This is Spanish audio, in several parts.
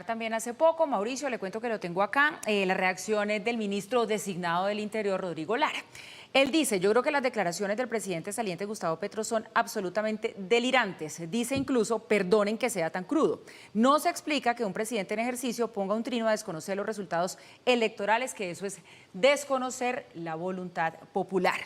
También hace poco, Mauricio, le cuento que lo tengo acá, las reacciones del ministro designado del Interior, Rodrigo Lara. Él dice, yo creo que las declaraciones del presidente saliente Gustavo Petro son absolutamente delirantes. Dice incluso, perdonen que sea tan crudo. No se explica que un presidente en ejercicio ponga un trino a desconocer los resultados electorales, que eso es desconocer la voluntad popular.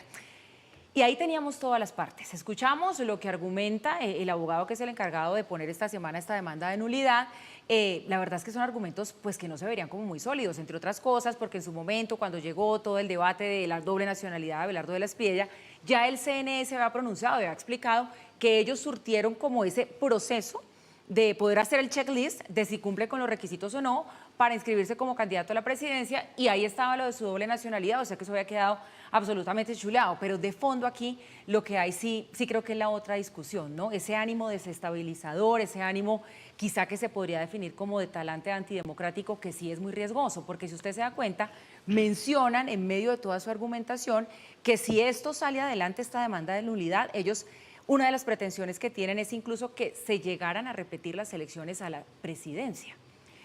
Y ahí teníamos todas las partes. Escuchamos lo que argumenta el abogado que es el encargado de poner esta semana esta demanda de nulidad. La verdad es que son argumentos pues, que no se verían como muy sólidos, entre otras cosas, porque en su momento, cuando llegó todo el debate de la doble nacionalidad de Abelardo de la Espriella, ya el CNE se había pronunciado y había explicado que ellos surtieron como ese proceso de poder hacer el checklist de si cumple con los requisitos o no para inscribirse como candidato a la presidencia, y ahí estaba lo de su doble nacionalidad, o sea que eso había quedado absolutamente chulado, pero de fondo aquí lo que hay sí creo que es la otra discusión, ¿no? Ese ánimo desestabilizador, ese ánimo quizá que se podría definir como de talante antidemocrático, que sí es muy riesgoso, porque si usted se da cuenta, mencionan en medio de toda su argumentación que si esto sale adelante, esta demanda de nulidad, ellos... Una de las pretensiones que tienen es incluso que se llegaran a repetir las elecciones a la presidencia.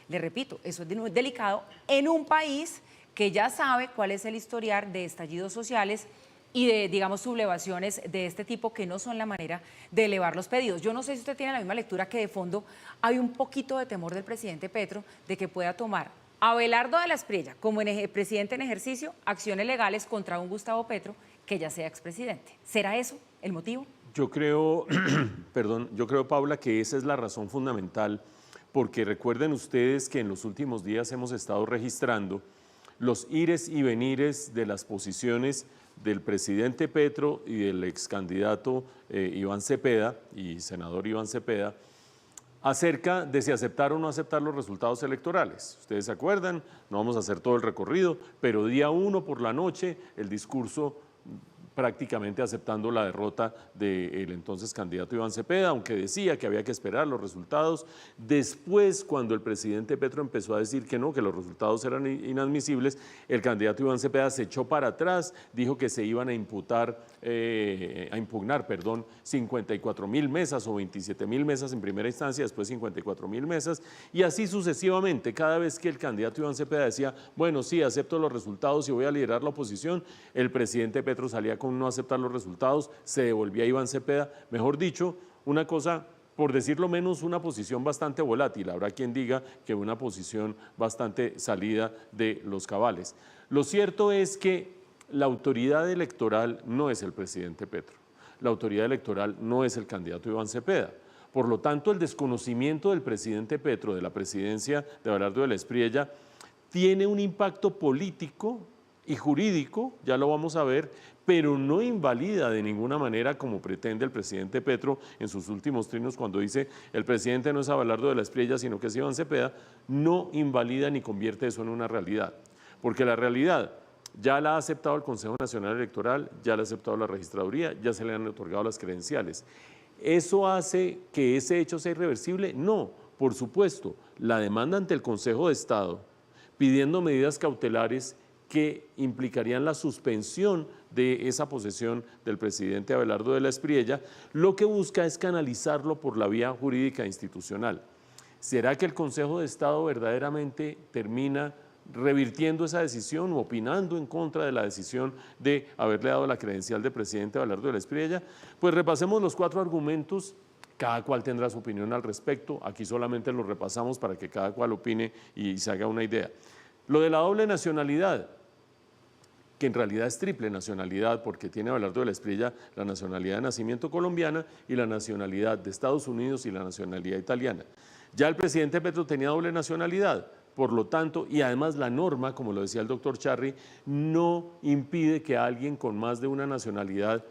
Le repito, eso es delicado en un país que ya sabe cuál es el historial de estallidos sociales y de, digamos, sublevaciones de este tipo, que no son la manera de elevar los pedidos. Yo no sé si usted tiene la misma lectura, que de fondo hay un poquito de temor del presidente Petro de que pueda tomar a Abelardo de la Espriella como presidente en ejercicio acciones legales contra un Gustavo Petro que ya sea expresidente. ¿Será eso el motivo? Yo creo, Paula, que esa es la razón fundamental, porque recuerden ustedes que en los últimos días hemos estado registrando los ires y venires de las posiciones del presidente Petro y del ex candidato Iván Cepeda y senador Iván Cepeda acerca de si aceptar o no aceptar los resultados electorales. Ustedes se acuerdan, no vamos a hacer todo el recorrido, pero día 1 por la noche el discurso prácticamente aceptando la derrota del entonces candidato Iván Cepeda, aunque decía que había que esperar los resultados. Después, cuando el presidente Petro empezó a decir que no, que los resultados eran inadmisibles, el candidato Iván Cepeda se echó para atrás, dijo que se iban a impugnar 54.000 mesas o 27.000 mesas en primera instancia, después 54.000 mesas, y así sucesivamente. Cada vez que el candidato Iván Cepeda decía, bueno, sí, acepto los resultados y voy a liderar la oposición, el presidente Petro salía con no aceptar los resultados, se devolvía a Iván Cepeda. Mejor dicho, una cosa, por decirlo menos, una posición bastante volátil. Habrá quien diga que una posición bastante salida de los cabales. Lo cierto es que la autoridad electoral no es el presidente Petro, la autoridad electoral no es el candidato Iván Cepeda. Por lo tanto, el desconocimiento del presidente Petro de la presidencia de Abelardo de la Espriella tiene un impacto político y jurídico, ya lo vamos a ver, pero no invalida de ninguna manera, como pretende el presidente Petro en sus últimos trinos cuando dice el presidente no es Abelardo de la Espriella, sino que es Iván Cepeda, no invalida ni convierte eso en una realidad, porque la realidad ya la ha aceptado el Consejo Nacional Electoral, ya la ha aceptado la registraduría, ya se le han otorgado las credenciales. ¿Eso hace que ese hecho sea irreversible? No, por supuesto. La demanda ante el Consejo de Estado pidiendo medidas cautelares que implicarían la suspensión de esa posesión del presidente Abelardo de la Espriella, lo que busca es canalizarlo por la vía jurídica institucional. ¿Será que el Consejo de Estado verdaderamente termina revirtiendo esa decisión o opinando en contra de la decisión de haberle dado la credencial de presidente Abelardo de la Espriella? Pues repasemos los 4 argumentos. Cada cual tendrá su opinión al respecto. Aquí solamente los repasamos para que cada cual opine y se haga una idea. Lo de la doble nacionalidad, que en realidad es triple nacionalidad, porque tiene Abelardo de la Espriella la nacionalidad de nacimiento colombiana y la nacionalidad de Estados Unidos y la nacionalidad italiana. Ya el presidente Petro tenía doble nacionalidad, por lo tanto, y además la norma, como lo decía el doctor Charri, no impide que alguien con más de una nacionalidad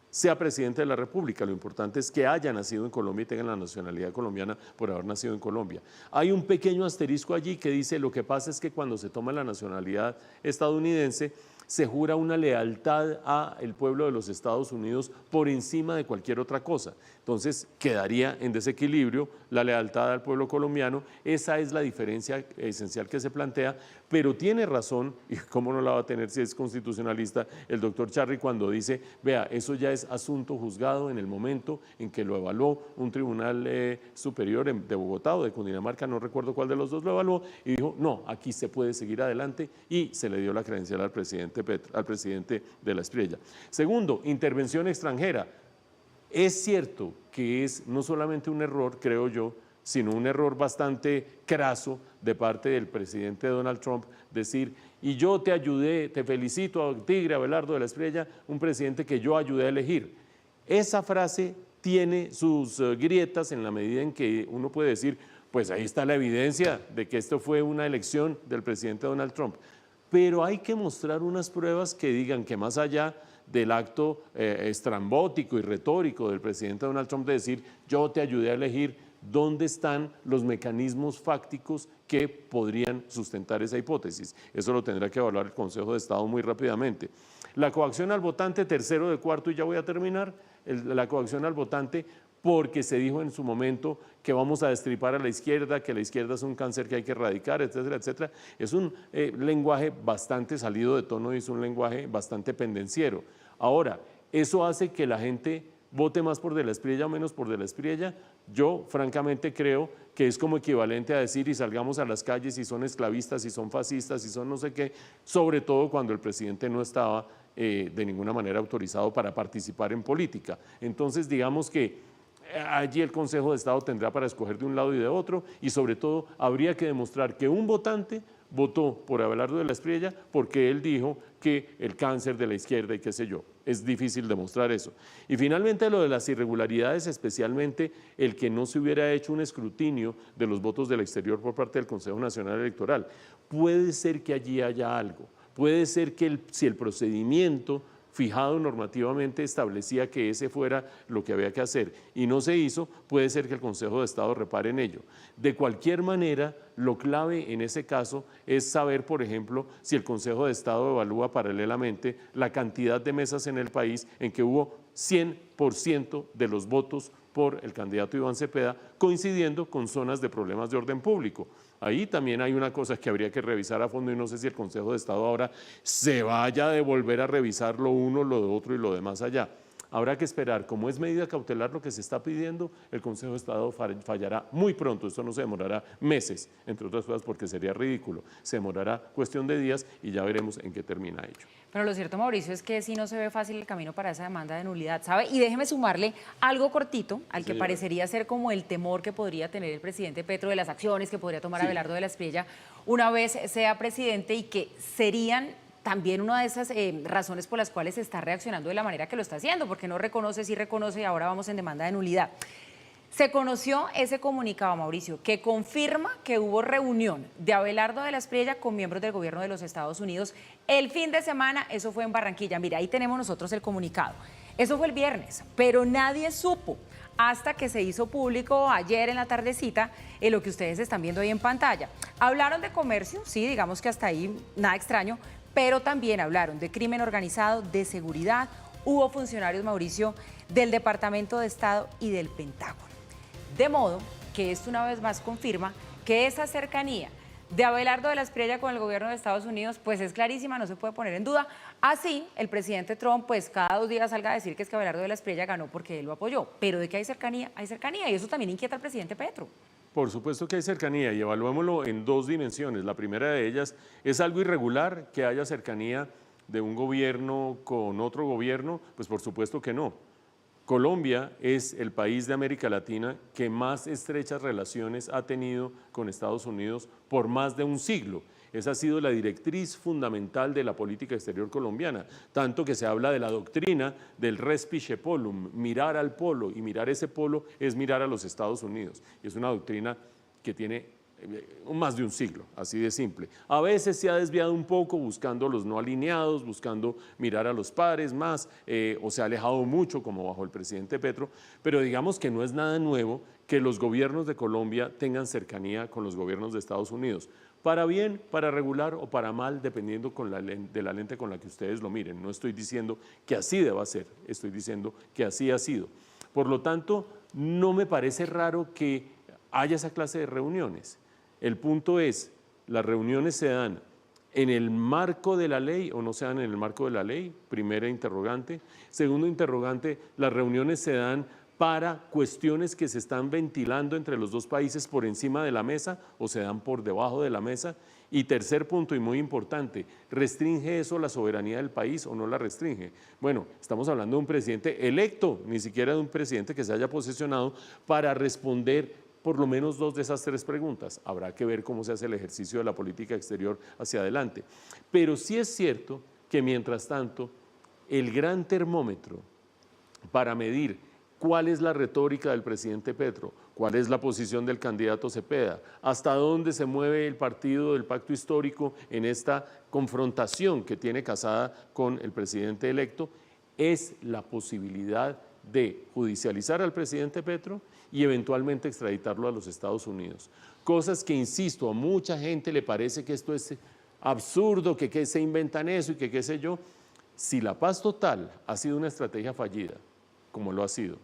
sea presidente de la República. Lo importante es que haya nacido en Colombia y tenga la nacionalidad colombiana por haber nacido en Colombia. Hay un pequeño asterisco allí que dice, lo que pasa es que cuando se toma la nacionalidad estadounidense, se jura una lealtad al pueblo de los Estados Unidos por encima de cualquier otra cosa. Entonces quedaría en desequilibrio la lealtad al pueblo colombiano. Esa es la diferencia esencial que se plantea, pero tiene razón, y cómo no la va a tener si es constitucionalista, el doctor Charri cuando dice, vea, eso ya es asunto juzgado en el momento en que lo evaluó un tribunal superior de Bogotá o de Cundinamarca, no recuerdo cuál de los dos lo evaluó, y dijo, no, aquí se puede seguir adelante, y se le dio la credencial al presidente de la Espriella. Segundo, intervención extranjera. Es cierto que es no solamente un error, creo yo, sino un error bastante craso de parte del presidente Donald Trump decir, y yo te ayudé, te felicito a Tigre Abelardo de la Espriella, un presidente que yo ayudé a elegir. Esa frase tiene sus grietas en la medida en que uno puede decir, pues ahí está la evidencia de que esto fue una elección del presidente Donald Trump. Pero hay que mostrar unas pruebas que digan que más allá del acto estrambótico y retórico del presidente Donald Trump de decir yo te ayudé a elegir, ¿dónde están los mecanismos fácticos que podrían sustentar esa hipótesis? Eso lo tendrá que evaluar el Consejo de Estado muy rápidamente. La coacción al votante, tercero de cuarto, y ya voy a terminar, la coacción al votante porque se dijo en su momento que vamos a destripar a la izquierda, que la izquierda es un cáncer que hay que erradicar, etcétera, etcétera. Es un lenguaje bastante salido de tono y es un lenguaje bastante pendenciero. Ahora, ¿eso hace que la gente vote más por De la Espriella o menos por De la Espriella? Yo francamente creo que es como equivalente a decir y salgamos a las calles si son esclavistas, si son fascistas, si son no sé qué, sobre todo cuando el presidente no estaba de ninguna manera autorizado para participar en política. Entonces digamos que allí el Consejo de Estado tendrá para escoger de un lado y de otro y sobre todo habría que demostrar que un votante votó por Abelardo de la Espriella porque él dijo que el cáncer de la izquierda y qué sé yo. Es difícil demostrar eso. Y finalmente lo de las irregularidades, especialmente el que no se hubiera hecho un escrutinio de los votos del exterior por parte del Consejo Nacional Electoral. Puede ser que allí haya algo, puede ser que si el procedimiento fijado normativamente establecía que ese fuera lo que había que hacer y no se hizo, puede ser que el Consejo de Estado repare en ello. De cualquier manera, lo clave en ese caso es saber, por ejemplo, si el Consejo de Estado evalúa paralelamente la cantidad de mesas en el país en que hubo 100% de los votos por el candidato Iván Cepeda, coincidiendo con zonas de problemas de orden público. Ahí también hay una cosa que habría que revisar a fondo y no sé si el Consejo de Estado ahora se vaya a devolver a revisar lo uno, lo otro y lo demás allá. Habrá que esperar, como es medida cautelar lo que se está pidiendo, el Consejo de Estado fallará muy pronto, esto no se demorará meses, entre otras cosas porque sería ridículo, se demorará cuestión de días y ya veremos en qué termina ello. Pero lo cierto, Mauricio, es que sí no se ve fácil el camino para esa demanda de nulidad, ¿sabe? Y déjeme sumarle algo cortito al que parecería ser como el temor que podría tener el presidente Petro de las acciones que podría tomar Abelardo de la Espriella una vez sea presidente y que serían también una de esas razones por las cuales se está reaccionando de la manera que lo está haciendo, porque no reconoce, sí reconoce y ahora vamos en demanda de nulidad. Se conoció ese comunicado, Mauricio, que confirma que hubo reunión de Abelardo de la Espriella con miembros del gobierno de los Estados Unidos el fin de semana, eso fue en Barranquilla. Mira, ahí tenemos nosotros el comunicado. Eso fue el viernes, pero nadie supo hasta que se hizo público ayer en la tardecita lo que ustedes están viendo ahí en pantalla. Hablaron de comercio, sí, digamos que hasta ahí nada extraño, pero también hablaron de crimen organizado, de seguridad. Hubo funcionarios, Mauricio, del Departamento de Estado y del Pentágono. De modo que esto una vez más confirma que esa cercanía de Abelardo de la Espriella con el gobierno de Estados Unidos pues es clarísima, no se puede poner en duda. Así, el presidente Trump pues cada 2 días salga a decir que es que Abelardo de la Espriella ganó porque él lo apoyó. Pero de que hay cercanía y eso también inquieta al presidente Petro. Por supuesto que hay cercanía y evaluémoslo en 2 dimensiones. La primera de ellas, ¿es algo irregular que haya cercanía de un gobierno con otro gobierno? Pues por supuesto que no. Colombia es el país de América Latina que más estrechas relaciones ha tenido con Estados Unidos por más de un siglo. Esa ha sido la directriz fundamental de la política exterior colombiana, tanto que se habla de la doctrina del respice polum, mirar al polo, y mirar ese polo es mirar a los Estados Unidos. Y es una doctrina que tiene más de un siglo, así de simple. A veces se ha desviado un poco buscando los no alineados, buscando mirar a los pares más, o se ha alejado mucho como bajo el presidente Petro, pero digamos que no es nada nuevo que los gobiernos de Colombia tengan cercanía con los gobiernos de Estados Unidos, para bien, para regular o para mal, dependiendo de la lente con la que ustedes lo miren. No estoy diciendo que así deba ser, estoy diciendo que así ha sido. Por lo tanto, no me parece raro que haya esa clase de reuniones. El punto es, ¿las reuniones se dan en el marco de la ley o no se dan en el marco de la ley? Primera interrogante. Segundo interrogante, ¿las reuniones se dan para cuestiones que se están ventilando entre los dos países por encima de la mesa o se dan por debajo de la mesa? Y tercer punto, y muy importante, ¿restringe eso la soberanía del país o no la restringe? Bueno, estamos hablando de un presidente electo, ni siquiera de un presidente que se haya posesionado para responder por lo menos dos de esas tres preguntas. Habrá que ver cómo se hace el ejercicio de la política exterior hacia adelante. Pero sí es cierto que mientras tanto, el gran termómetro para medir cuál es la retórica del presidente Petro, cuál es la posición del candidato Cepeda, hasta dónde se mueve el partido del pacto histórico en esta confrontación que tiene Casada con el presidente electo, es la posibilidad de judicializar al presidente Petro y eventualmente extraditarlo a los Estados Unidos. Cosas que, insisto, a mucha gente le parece que esto es absurdo, que se inventan eso y que qué sé yo. Si la paz total ha sido una estrategia fallida, como lo ha sido,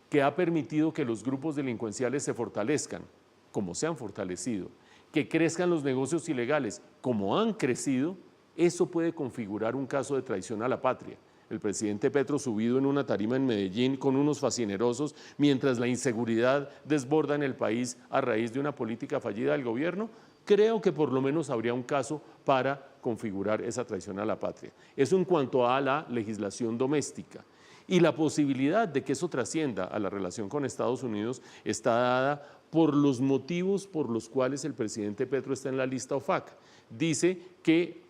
que ha permitido que los grupos delincuenciales se fortalezcan, como se han fortalecido, que crezcan los negocios ilegales, como han crecido, eso puede configurar un caso de traición a la patria. El presidente Petro subido en una tarima en Medellín con unos fascinerosos, mientras la inseguridad desborda en el país a raíz de una política fallida del gobierno, creo que por lo menos habría un caso para configurar esa traición a la patria. Eso en cuanto a la legislación doméstica. Y la posibilidad de que eso trascienda a la relación con Estados Unidos está dada por los motivos por los cuales el presidente Petro está en la lista OFAC. Dice que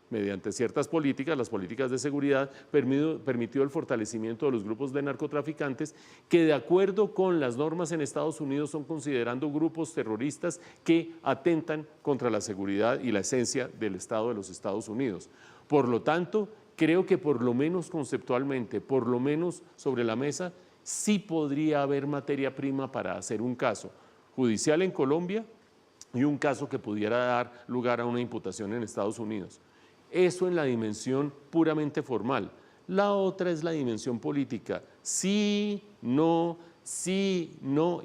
mediante ciertas políticas, las políticas de seguridad, permitió el fortalecimiento de los grupos de narcotraficantes que, de acuerdo con las normas en Estados Unidos, son considerando grupos terroristas que atentan contra la seguridad y la esencia del Estado de los Estados Unidos. Por lo tanto, creo que por lo menos conceptualmente, por lo menos sobre la mesa, sí podría haber materia prima para hacer un caso judicial en Colombia y un caso que pudiera dar lugar a una imputación en Estados Unidos. Eso en la dimensión puramente formal. La otra es la dimensión política. Sí, no,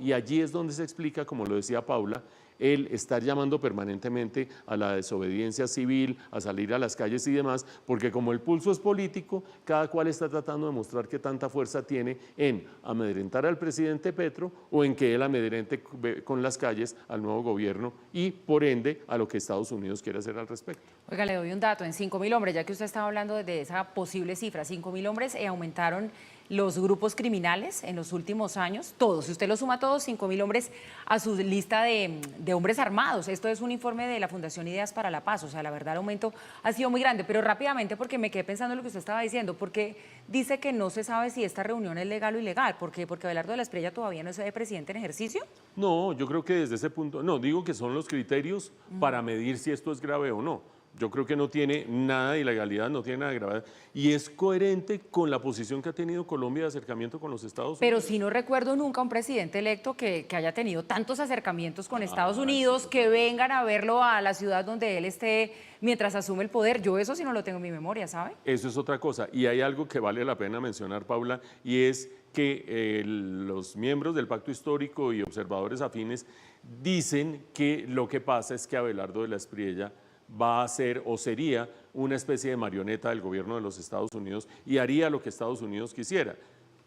y allí es donde se explica, como lo decía Paula, el estar llamando permanentemente a la desobediencia civil, a salir a las calles y demás, porque como el pulso es político, cada cual está tratando de mostrar qué tanta fuerza tiene en amedrentar al presidente Petro o en que él amedrente con las calles al nuevo gobierno y, por ende, a lo que Estados Unidos quiere hacer al respecto. Oiga, le doy un dato, en 5.000 hombres, ya que usted estaba hablando de esa posible cifra, 5.000 hombres aumentaron los grupos criminales en los últimos años, todos, si usted lo suma todos, 5.000 hombres a su lista de hombres armados. Esto es un informe de la Fundación Ideas para la Paz, o sea, la verdad el aumento ha sido muy grande, pero rápidamente porque me quedé pensando en lo que usted estaba diciendo, porque dice que no se sabe si esta reunión es legal o ilegal, porque Abelardo de la Espriella todavía no es presidente en ejercicio. No, yo creo que desde ese punto, no, digo que son los criterios para medir si esto es grave o no. Yo creo que no tiene nada de ilegalidad, no tiene nada de gravedad y es coherente con la posición que ha tenido Colombia de acercamiento con los Estados Unidos. Pero sí no recuerdo nunca un presidente electo que haya tenido tantos acercamientos con Estados Unidos, que vengan a verlo a la ciudad donde él esté mientras asume el poder. Yo eso sí no lo tengo en mi memoria, ¿sabe? Eso es otra cosa y hay algo que vale la pena mencionar, Paula, y es que los miembros del Pacto Histórico y observadores afines dicen que lo que pasa es que Abelardo de la Espriella va a ser o sería una especie de marioneta del gobierno de los Estados Unidos y haría lo que Estados Unidos quisiera.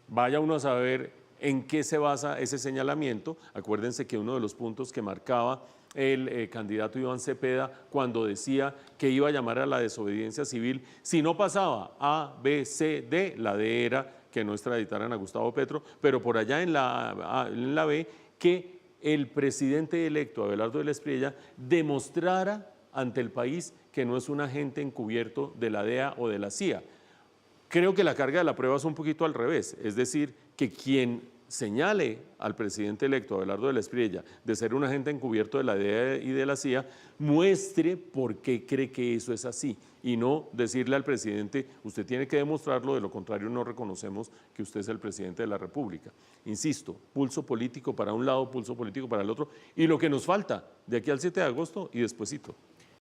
Vaya uno a saber en qué se basa ese señalamiento. Acuérdense que uno de los puntos que marcaba el candidato Iván Cepeda cuando decía que iba a llamar a la desobediencia civil, si no pasaba A, B, C, D, la D era que no extraditaran a Gustavo Petro, pero por allá en la B, que el presidente electo Abelardo de la Espriella demostrara ante el país que no es un agente encubierto de la DEA o de la CIA. Creo que la carga de la prueba es un poquito al revés, es decir, que quien señale al presidente electo, Abelardo de la Espriella, de ser un agente encubierto de la DEA y de la CIA, muestre por qué cree que eso es así y no decirle al presidente, usted tiene que demostrarlo, de lo contrario no reconocemos que usted es el presidente de la República. Insisto, pulso político para un lado, pulso político para el otro, y lo que nos falta de aquí al 7 de agosto y despuesito.